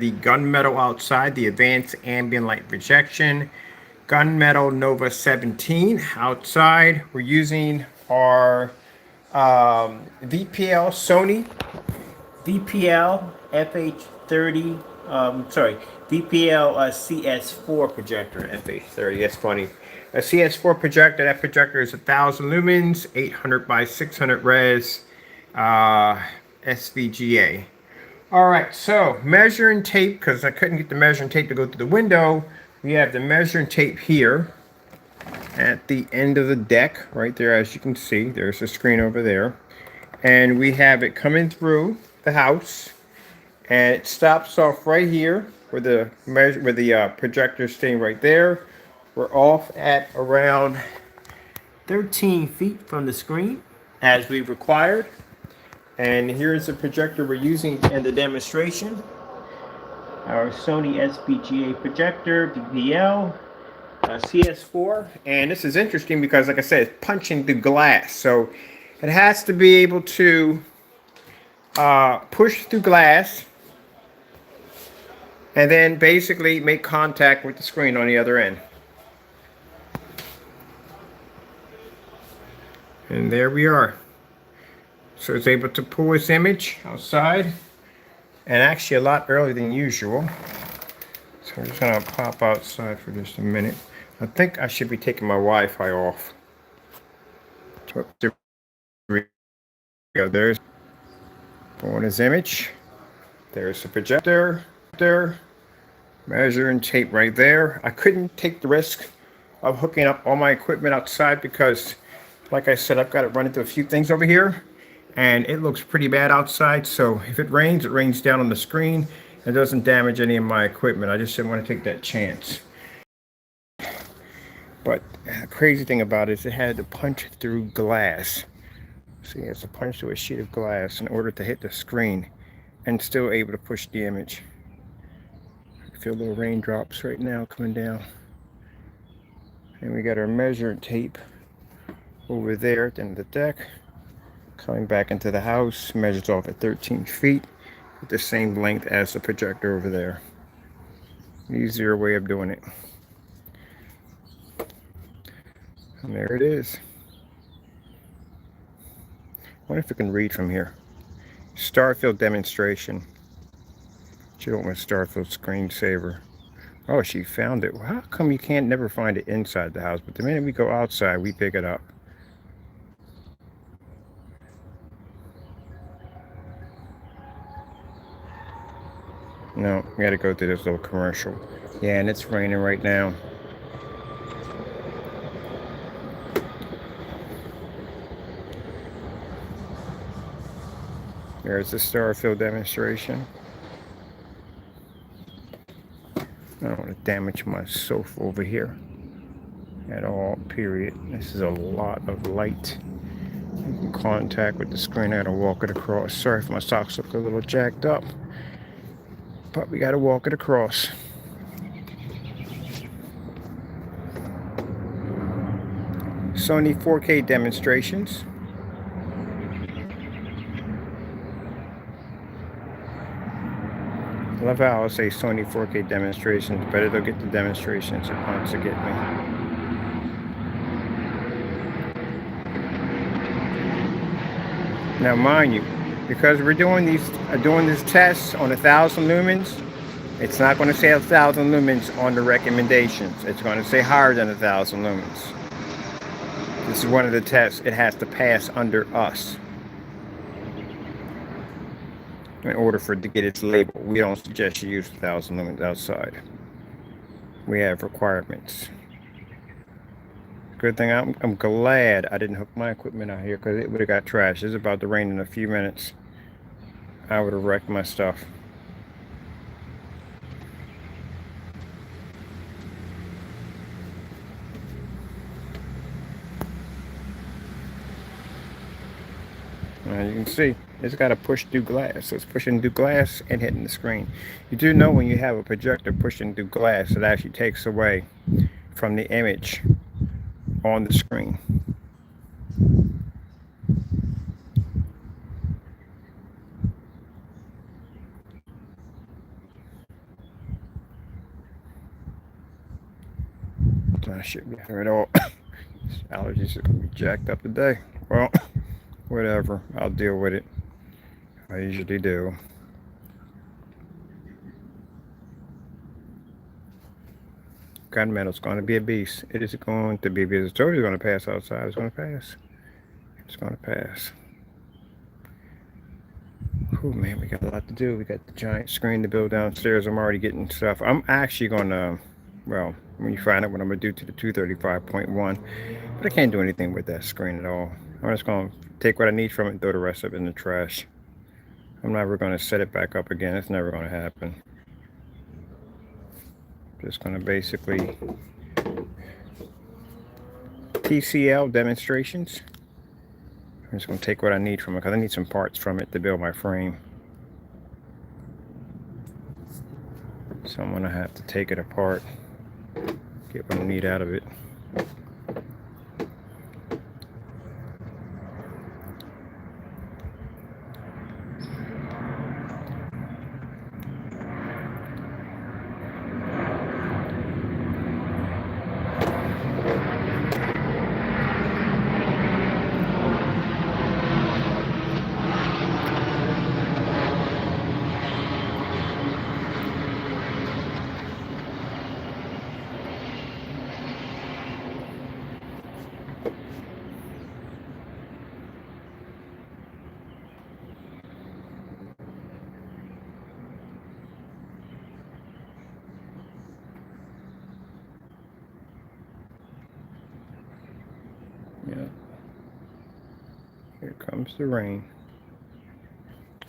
the gunmetal outside, the advanced ambient light projection, gunmetal Nova 17 outside. We're using our VPL Sony VPL FH30, VPL CS4 projector, FH30, that's funny. A CS4 projector, that projector is 1000 lumens, 800 by 600 res, SVGA. All right, so measuring tape, because I couldn't get the measuring tape to go through the window, we have the measuring tape here at the end of the deck, right there, as you can see. There's the screen over there. And we have it coming through the house, and it stops off right here where the projector is staying right there. We're off at around 13 feet from the screen, as we've required. And here's the projector we're using in the demonstration. Our Sony SVGA projector, VPL, CS4. And this is interesting because, like I said, it's punching through glass. So it has to be able to push through glass and then basically make contact with the screen on the other end. And there we are. So it's able to pull its image outside, and actually a lot earlier than usual. So I'm just gonna pop outside for just a minute. I think I should be taking my Wi-Fi off. So there we go. There's pulling his image. There's the projector there. Measuring tape right there. I couldn't take the risk of hooking up all my equipment outside because, like I said, I've got to run into a few things over here, and it looks pretty bad outside. So if it rains down on the screen. It doesn't damage any of my equipment. I just didn't want to take that chance. But the crazy thing about it is it had to punch through glass. See, it has to punch through a sheet of glass in order to hit the screen and still able to push the image. I feel little raindrops right now coming down. And we got our measuring tape over there at the end of the deck. Coming back into the house, measures off at 13 feet with the same length as the projector over there. Easier way of doing it. And there it is. I wonder if we can read from here. Starfield demonstration. She don't want Starfield screensaver. Oh, she found it. Well, how come you can't never find it inside the house? But the minute we go outside, we pick it up. No, we gotta go through this little commercial. Yeah, and it's raining right now. There's the Starfield demonstration. I don't want to damage my sofa over here at all, period. This is a lot of light. In contact with the screen, I gotta walk it across. Sorry if my socks look a little jacked up, but we gotta walk it across. Sony 4K demonstrations. I love how I'll say Sony 4K demonstrations, but it'll get the demonstrations it wants to get me. Now, mind you, because we're doing this test on 1000 lumens, it's not going to say 1000 lumens on the recommendations. It's going to say higher than 1000 lumens. This is one of the tests it has to pass under us in order for it to get its label. We don't suggest you use 1000 lumens outside. We have requirements. Good thing I'm glad I didn't hook my equipment out here, because it would have got trashed. It's about to rain in a few minutes. I would have wrecked my stuff. Now you can see it's got to push through glass. So it's pushing through glass and hitting the screen. You do know when you have a projector pushing through glass, it actually takes away from the image on the screen. I should be here at all. Allergies are gonna be jacked up today. Well, whatever. I'll deal with it. I usually do. Gunmetal's going to be a beast. It is going to be a beast. I told you it's going to pass outside. It's going to pass. It's going to pass. Oh man, we got a lot to do. We got the giant screen to build downstairs. I'm already getting stuff. I'm actually going to, well, when you find out what I'm going to do to the 235.1, but I can't do anything with that screen at all. I'm just going to take what I need from it and throw the rest of it in the trash. I'm never going to set it back up again. It's never going to happen. Just going to basically TCL demonstrations. I'm just going to take what I need from it because I need some parts from it to build my frame. So I'm going to have to take it apart, get what I need out of it. Yeah. Here comes the rain.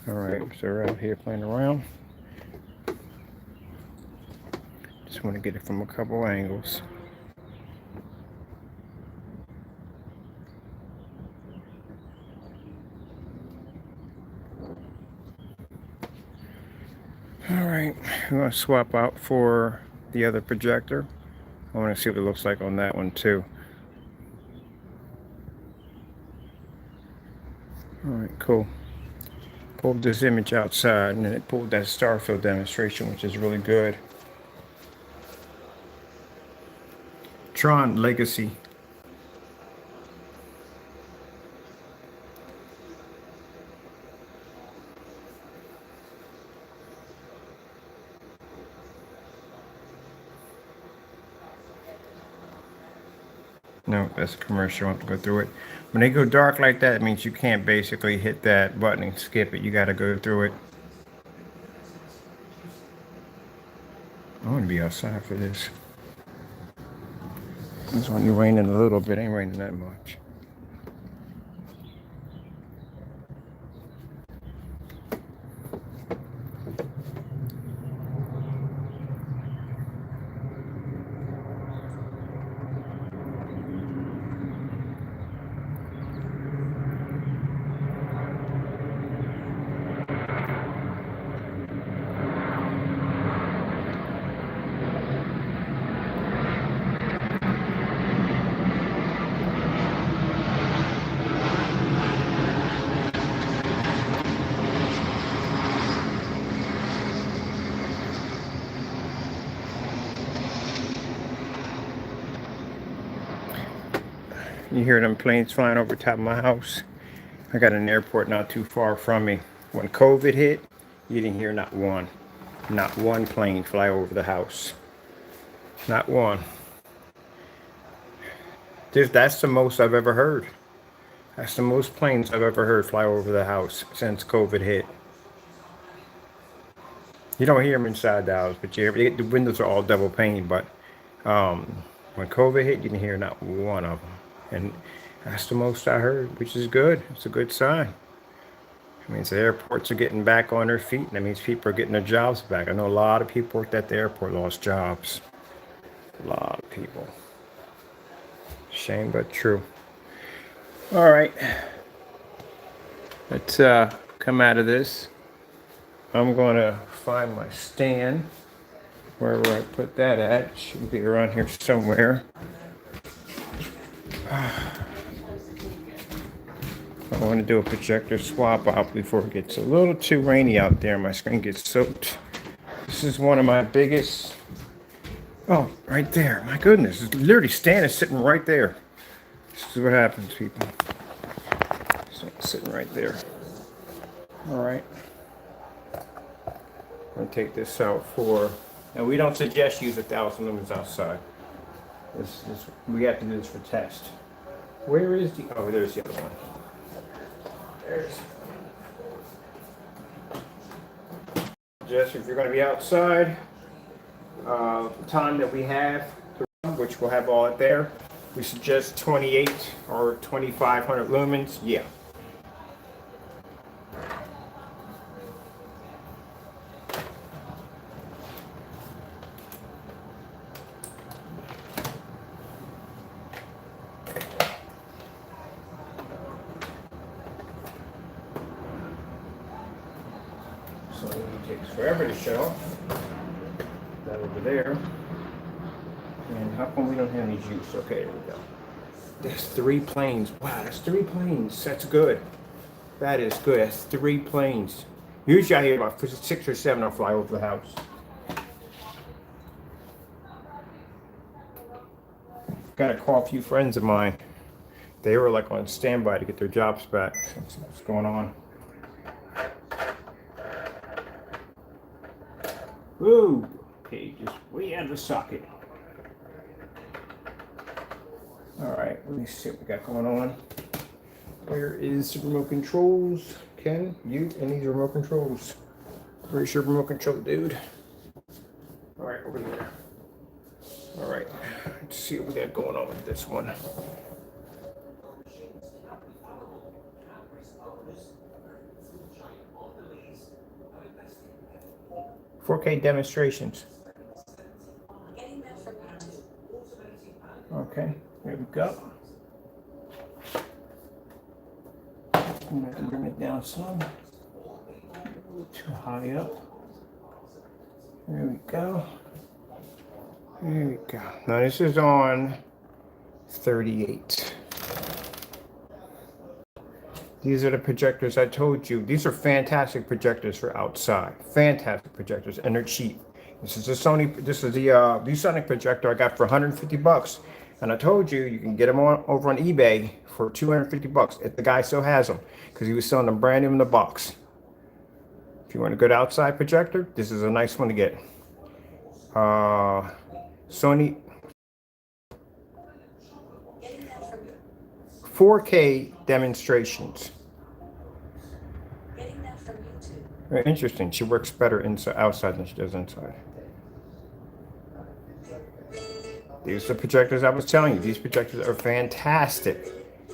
All right, so we're out here playing around. Just want to get it from a couple angles. All right, I'm going to swap out for the other projector. I want to see what it looks like on that one too. All right, cool. Pulled this image outside and then it pulled that starfield demonstration, which is really good. Tron Legacy. No, that's a commercial. I have to go through it. When they go dark like that, it means you can't basically hit that button and skip it. You got to go through it. I want to be outside for this. It's only raining a little bit. Ain't raining that much. You hear them planes flying over top of my house. I got an airport not too far from me. When COVID hit, you didn't hear not one plane fly over the house. Not one. That's the most I've ever heard. That's the most planes I've ever heard fly over the house since COVID hit. You don't hear them inside the house, but the windows are all double pane. But when COVID hit, you didn't hear not one of them. And that's the most I heard, which is good. It's a good sign. It means the airports are getting back on their feet, and that means people are getting their jobs back. I know a lot of people worked at the airport lost jobs. A lot of people. Shame, but true. All right. Let's come out of this. I'm going to find my stand. Wherever I put that at, it should be around here somewhere. I want to do a projector swap out before it gets a little too rainy out there. My screen gets soaked. This is one of my biggest Oh, right there. My goodness. It's literally standing, sitting right there. This is what happens, people. So it's sitting right there. All right. I'm going to take this out for, and we don't suggest use 1,000 lumens outside. We have to do this for test. Where is the, oh, there's the other one. There's. Just if you're going to be outside, time that we have, which we'll have all it there, we suggest 28 or 2,500 lumens. Yeah. So it takes forever to show. That over there. And how come we don't have any juice? Okay, there we go. There's 3 planes. Wow, that's 3 planes. That's good. That is good. That's 3 planes. Usually I hear about 6 or 7 will fly over the house. Got to call a few friends of mine. They were like on standby to get their jobs back. Let's see what's going on. Woo! Okay, just way out of the socket. Alright, let me see what we got going on. Where is the remote controls? Ken, you and these remote controls. Where's your remote control, dude? Alright, over there. Alright, let's see what we got going on with this one. "4K demonstrations." Okay, there we go. I'm going to bring it down some. Too high up. There we go. There we go. Now this is on 38. These are the projectors I told you. These are fantastic projectors for outside. Fantastic projectors, and they're cheap. This is the Sony. This is the ViewSonic projector I got for 150 bucks, and I told you you can get them over on eBay for 250 bucks. If the guy still has them, because he was selling them brand new in the box. If you want a good outside projector, this is a nice one to get. Sony 4K demonstrations. Getting that from YouTube. Very interesting. She works better inside, outside than she does inside. These are the projectors I was telling you. These projectors are fantastic.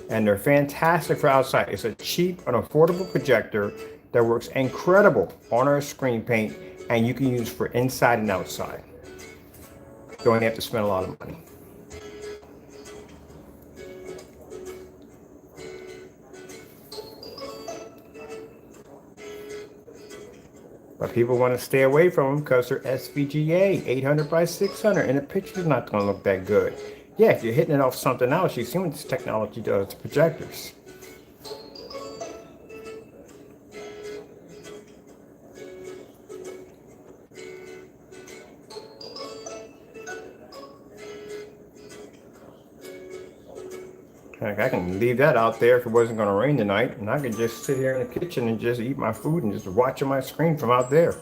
And they're fantastic for outside. It's a cheap and affordable projector that works incredible on our screen paint, and you can use for inside and outside. Don't have to spend a lot of money. But people want to stay away from them because they're SVGA 800 by 600, and the picture's not going to look that good. Yeah, if you're hitting it off something else, you see what this technology does to projectors. Like, I can leave that out there if it wasn't going to rain tonight, and I could just sit here in the kitchen and just eat my food and just watch my screen from out there.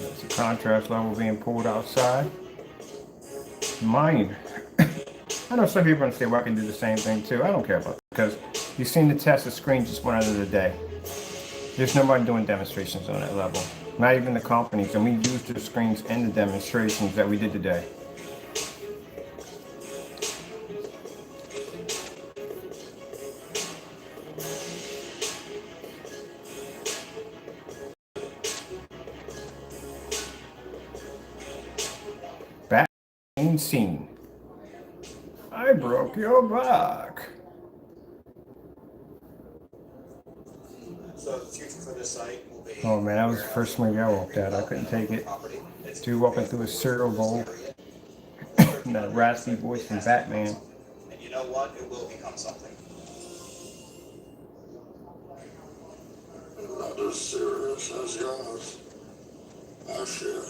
That's the contrast level being pulled outside. Mine. I know some people are going to say, well, I can do the same thing too. I don't care about it, because you've seen the test of screen just one other day. There's nobody doing demonstrations on that level. Not even the companies. And we used the screens in the demonstrations that we did today. scene. I broke your back. So the future for this site will be. Oh man, that was the first movie I walked at. I couldn't take it. Dude walking through a cereal bowl. And that raspy voice from Batman. And you know what? It will become something. Not as serious as yours, I fear.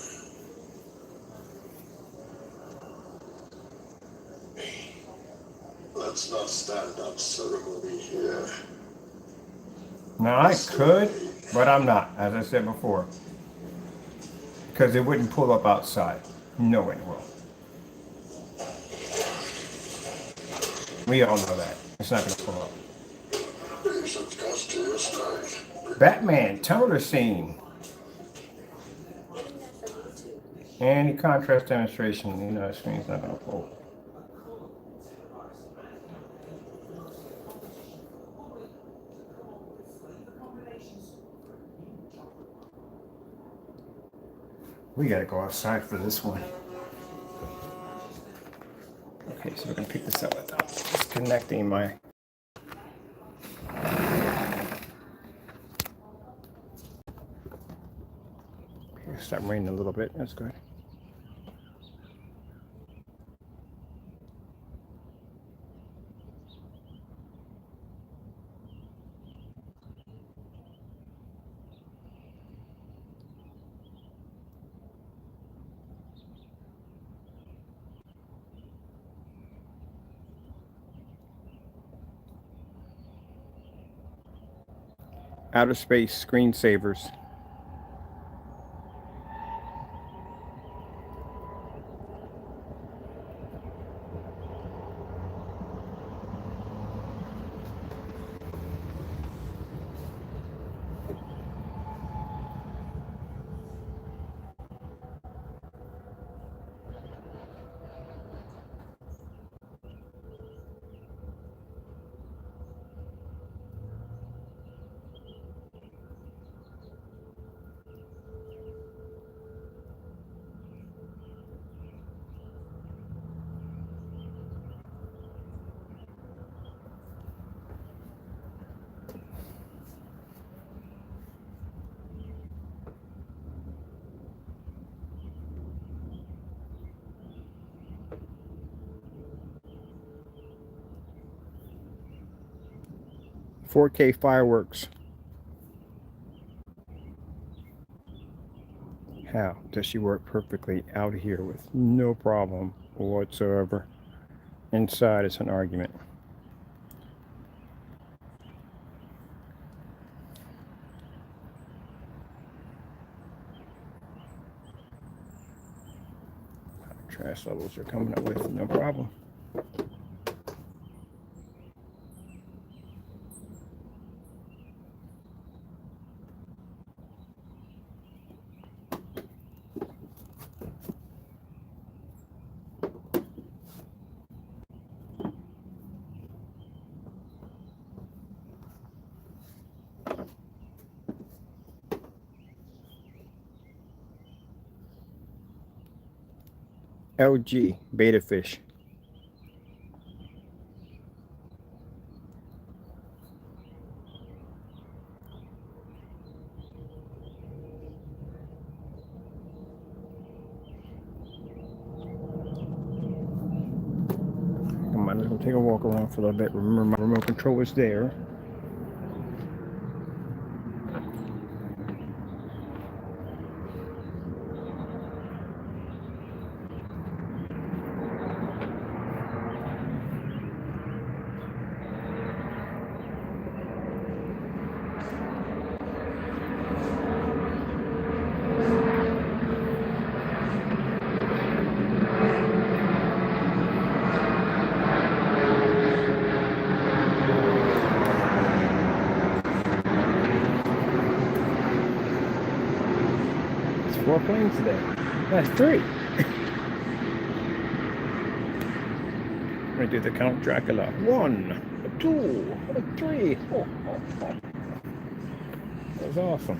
Let's not stand on ceremony here. Now I could, but I'm not, as I said before. Because it wouldn't pull up outside. No, it will. We all know that. It's not going to pull up. Batman, Tumblr scene. Any contrast demonstration, you know, the screen's not going to pull. We got to go outside for this one. Okay, so we're going to pick this up without disconnecting my... It's starting raining a little bit. That's good. Outer space screensavers. .4K fireworks. How does she work perfectly out here with no problem whatsoever? Inside it's an argument. Trash levels are coming up with no problem. LG beta fish. I'm just gonna take a walk around for a little bit. Remember, my remote control is there. It's 4 planes today. That's 3. I'm gonna do the Count Dracula. 1, 2, 3. Oh. That was awesome.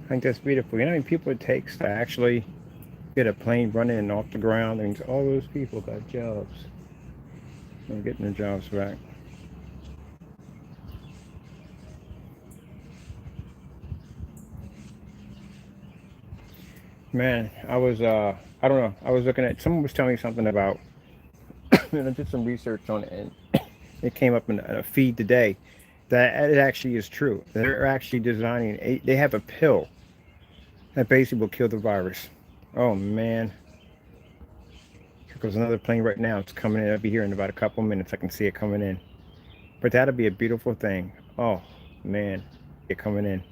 think that's beautiful. You know how many people it takes to actually get a plane running off the ground? And all those people got jobs. They're getting their jobs back. Man, I don't know. I was looking at, someone was telling me something about, and I did some research on it, and it came up in a feed today that it actually is true. They're actually designing they have a pill that basically will kill the virus. Oh man. Here goes another plane right now. It's coming in. I'll be here in about a couple minutes. I can see it coming in. But that'll be a beautiful thing. Oh man. It coming in.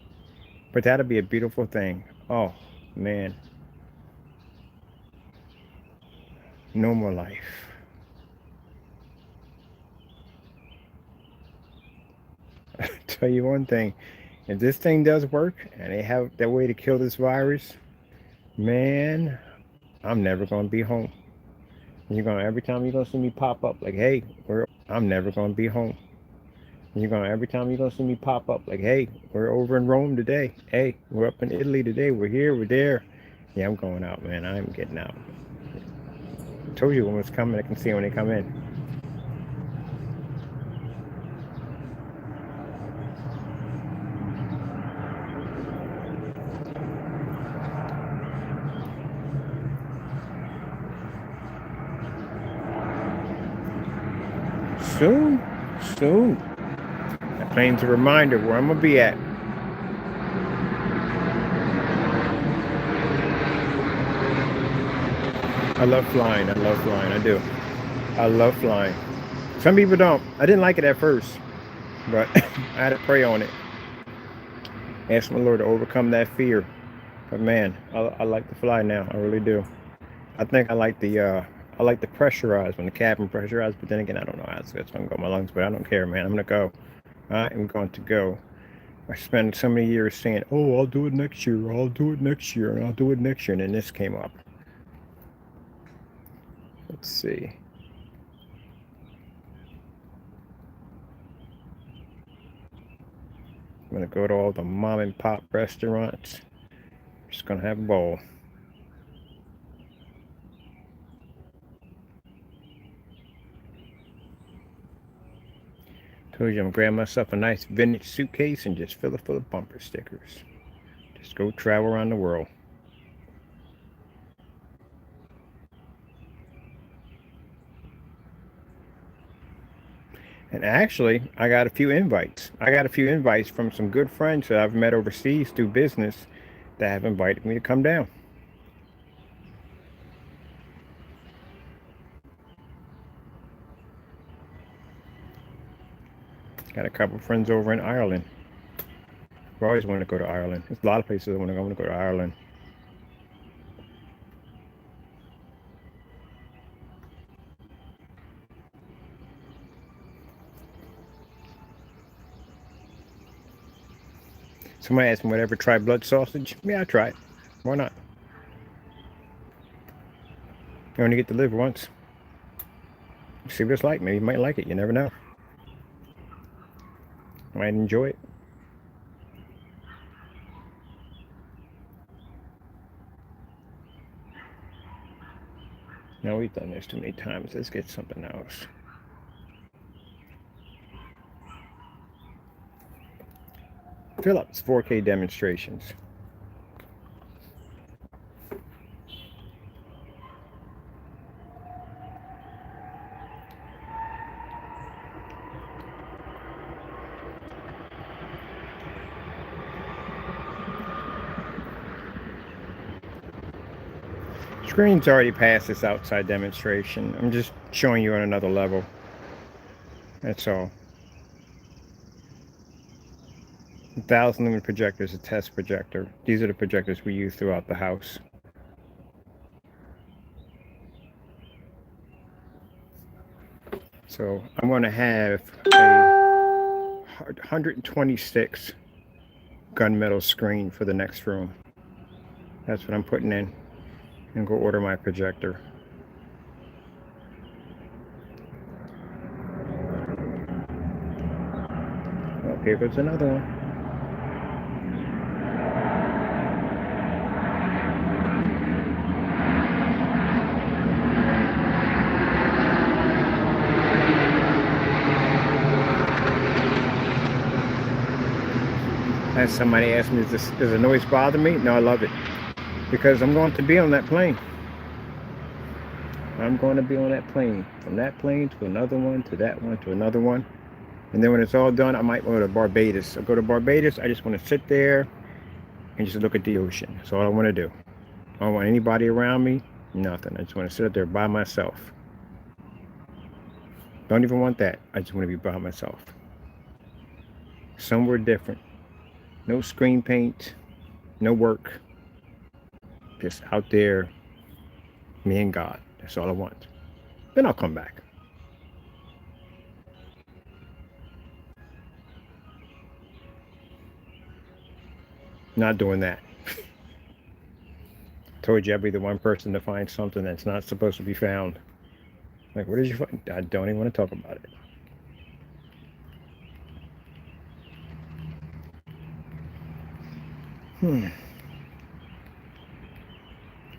But that'll be a beautiful thing. Oh man. No more life. I'll tell you one thing. If this thing does work and they have their way to kill this virus, man, I'm never gonna be home. Every time you're gonna see me pop up like, hey, I'm never gonna be home. Every time you're gonna see me pop up like, hey, we're over in Rome today. Hey, we're up in Italy today. We're here, we're there. Yeah, I'm going out, man. I'm getting out. I told you when it's coming. I can see when they come in. Soon, soon. That plane's a reminder where I'm gonna be at. I love flying. I love flying. I do. I love flying. Some people don't. I didn't like it at first, but I had to pray on it. Ask my Lord to overcome that fear. But man, I like to fly now. I really do. I think I like the pressurized, when the cabin pressurized. But then again, I don't know how it's gonna go in my lungs. But I don't care, man. I'm gonna go. I am going to go. I spent so many years saying, "Oh, I'll do it next year. I'll do it next year, and I'll do it next year," and then this came up. Let's see. I'm gonna go to all the mom and pop restaurants. Just gonna have a bowl. Told you I'm gonna grab myself a nice vintage suitcase and just fill it full of bumper stickers. Just go travel around the world. And actually, I got a few invites. I got a few invites from some good friends that I've met overseas through business that have invited me to come down. Got a couple friends over in Ireland. I've always wanted to go to Ireland. There's a lot of places I want to go to Ireland. Somebody asked me, would I ever try blood sausage? Yeah, I try it. Why not? You only get to live once. See what it's like. Maybe you might like it. You never know. I might enjoy it. No, we've done this too many times. Let's get something else. Philips 4K demonstrations. Screen's already passed this outside demonstration. I'm just showing you on another level. That's all. 1,000 lumen projector is a test projector. These are the projectors we use throughout the house. So I'm going to have a 126 gunmetal screen for the next room. That's what I'm putting in. And go order my projector. Oh, here goes another one. had somebody ask me, does the noise bother me? No, I love it. Because I'm going to be on that plane. I'm going to be on that plane. From that plane to another one, to that one, to another one. And then when it's all done, I might go to Barbados. I'll go to Barbados. I just want to sit there and just look at the ocean. That's all I want to do. I don't want anybody around me. Nothing. I just want to sit up there by myself. Don't even want that. I just want to be by myself. Somewhere different. No screen paint. No work. Just out there. Me and God. That's all I want. Then I'll come back. Not doing that. Told you I'd be the one person to find something that's not supposed to be found. Like, what did you find? I don't even want to talk about it.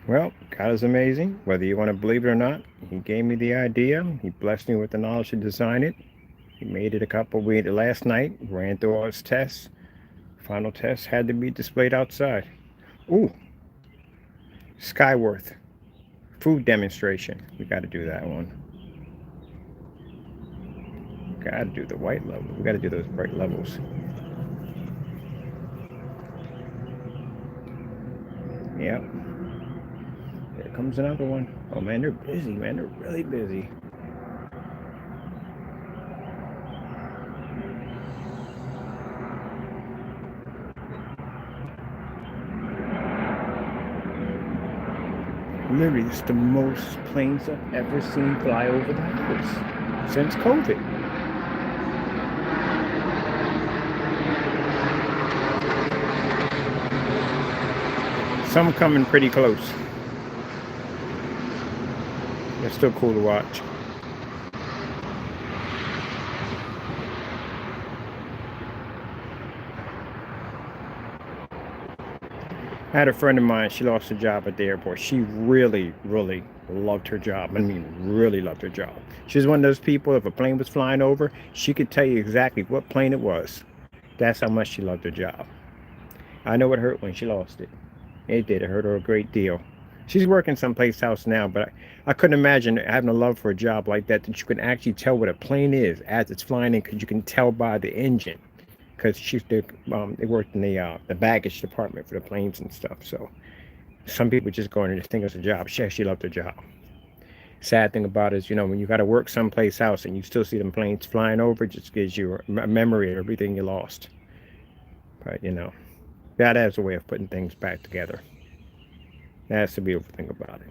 Well, God is amazing. Whether you want to believe it or not, He gave me the idea. He blessed me with the knowledge to design it. He made it we did it last night, ran through all his tests. Final test had to be displayed outside. Ooh. Skyworth. Food demonstration. We got to do that one. Got to do the white level. We got to do those bright levels. Yep. Here comes another one. Oh man, they're busy, man. They're really busy. Literally, it's the most planes I've ever seen fly over the house since COVID. Some coming pretty close. It's still cool to watch. I had a friend of mine, she lost her job at the airport. She really, really loved her job. I mean, really loved her job. She was one of those people, if a plane was flying over, she could tell you exactly what plane it was. That's how much she loved her job. I know it hurt when she lost it. It did. It hurt her a great deal. She's working someplace else now, but I couldn't imagine having a love for a job like that you can actually tell what a plane is as it's flying in, because you can tell by the engine. Because they worked in the baggage department for the planes and stuff. So some people just go in and just think it's a job. She actually loved her job. Sad thing about it is, when you got to work someplace else and you still see them planes flying over, it just gives you a memory of everything you lost. But, God has a way of putting things back together. That's the beautiful thing about it.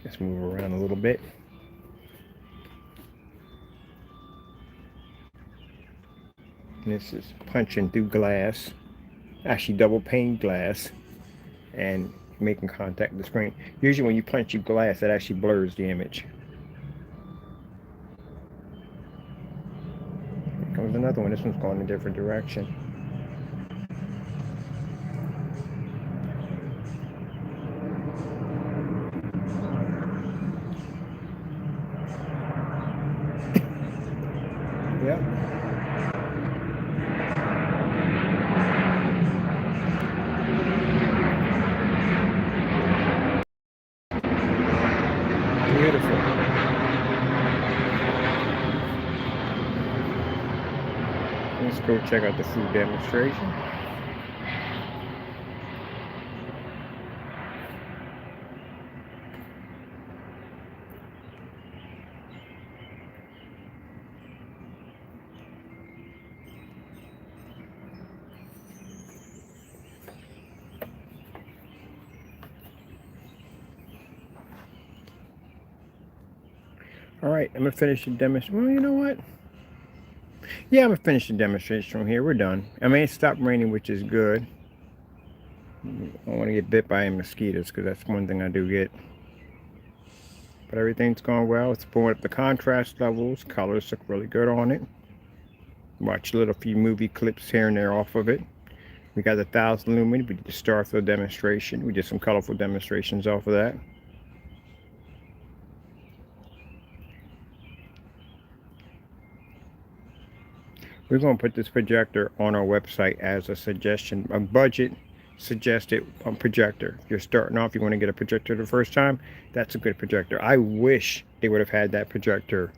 Let's move around a little bit. This is punching through glass, actually double pane glass, and making contact with the screen. Usually when you punch through glass, it actually blurs the image. Here comes another one. This one's going in a different direction. Yep. Beautiful. Let's go check out the food demonstration. All right, I'm gonna finish the demonstration. Well, you know what? Yeah, I'm gonna finish the demonstration from here. We're done. I mean, it stopped raining, which is good. I don't want to get bit by mosquitoes, because that's one thing I do get. But everything's going well. It's pulling up the contrast levels. Colors look really good on it. Watch a little few movie clips here and there off of it. We got the 1000 lumen. We did the Starfield demonstration. We did some colorful demonstrations off of that. We're going to put this projector on our website as a suggestion, a budget suggested projector. If you're starting off, you want to get a projector the first time, that's a good projector. I wish they would have had that projector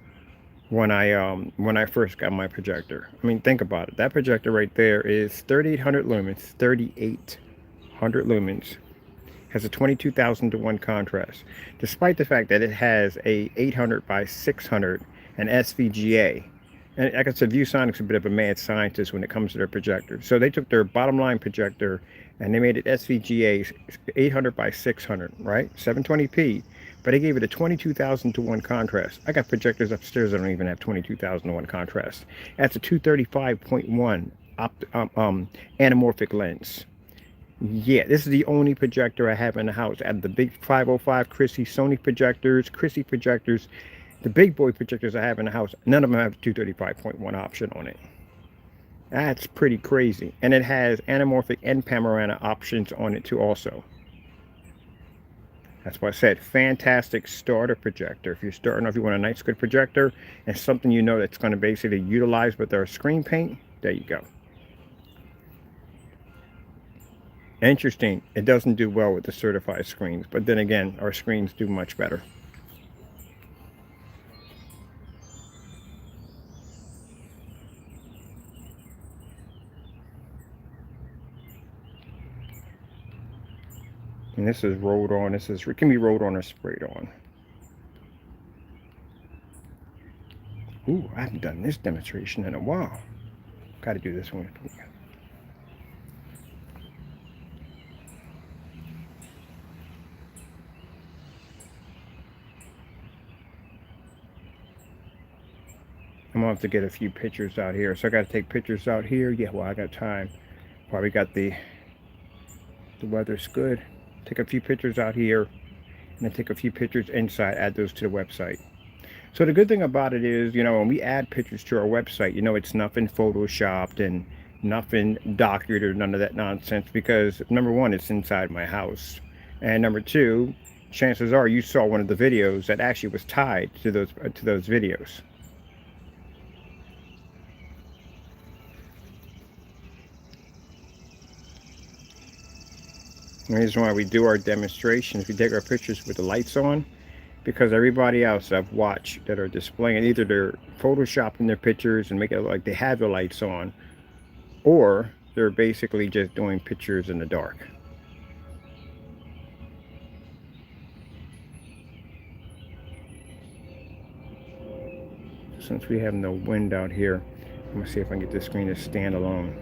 when I first got my projector. I mean, think about it. That projector right there is 3800 lumens, 3800 lumens. Has a 22,000 to 1 contrast, despite the fact that it has a 800 by 600 and SVGA. And like I said, ViewSonic's a bit of a mad scientist when it comes to their projectors. So they took their bottom line projector and they made it SVGA 800 by 600, right? 720p. But they gave it a 22,000 to 1 contrast. I got projectors upstairs that don't even have 22,000 to 1 contrast. That's a 235.1 anamorphic lens. Yeah, this is the only projector I have in the house. I have the big 505 Chrissy Sony projectors, the big boy projectors I have in the house. None of them have 235.1 option on it. That's pretty crazy. And it has anamorphic and panorama options on it too also. That's why I said fantastic starter projector. If you're starting off, you want a nice good projector and something you know that's going to basically utilize with our screen paint, there you go. Interesting, it doesn't do well with the certified screens, but then again, our screens do much better. And this is rolled on, it can be rolled on or sprayed on. Ooh, I haven't done this demonstration in a while. Got to do this one. I'm gonna have to get a few pictures out here. So I got to take pictures out here. Yeah, well, I got time. Probably got the weather's good. Take a few pictures out here and then take a few pictures inside, add those to the website. So the good thing about it is, you know, when we add pictures to our website, you know, it's nothing photoshopped and nothing doctored or none of that nonsense, because number one, it's inside my house, and number two, chances are you saw one of the videos that actually was tied to those videos. The reason why we do our demonstrations, we take our pictures with the lights on, because everybody else I've watched that are displaying, either they're photoshopping their pictures and make it look like they have the lights on, or they're basically just doing pictures in the dark. Since we have no wind out here, I'm gonna see if I can get this screen to stand alone.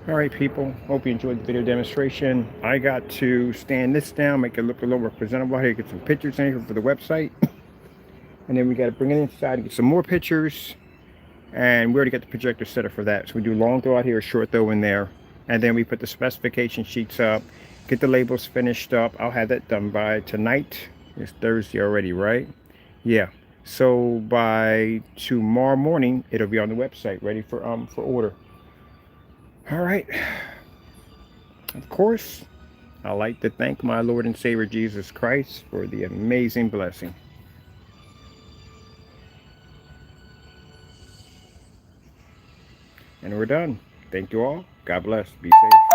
All right, people, hope you enjoyed the video demonstration. I got to stand this down, make it look a little more presentable here, get some pictures in here for the website. And then we got to bring it inside and get some more pictures. And we already got the projector set up for that. So we do long throw out here, short throw in there. And then we put the specification sheets up, get the labels finished up. I'll have that done by tonight. It's Thursday already, right? Yeah. So by tomorrow morning, it'll be on the website, ready for order. All right. Of course, I'd like to thank my Lord and Savior Jesus Christ for the amazing blessing. And we're done. Thank you all. God bless. Be safe.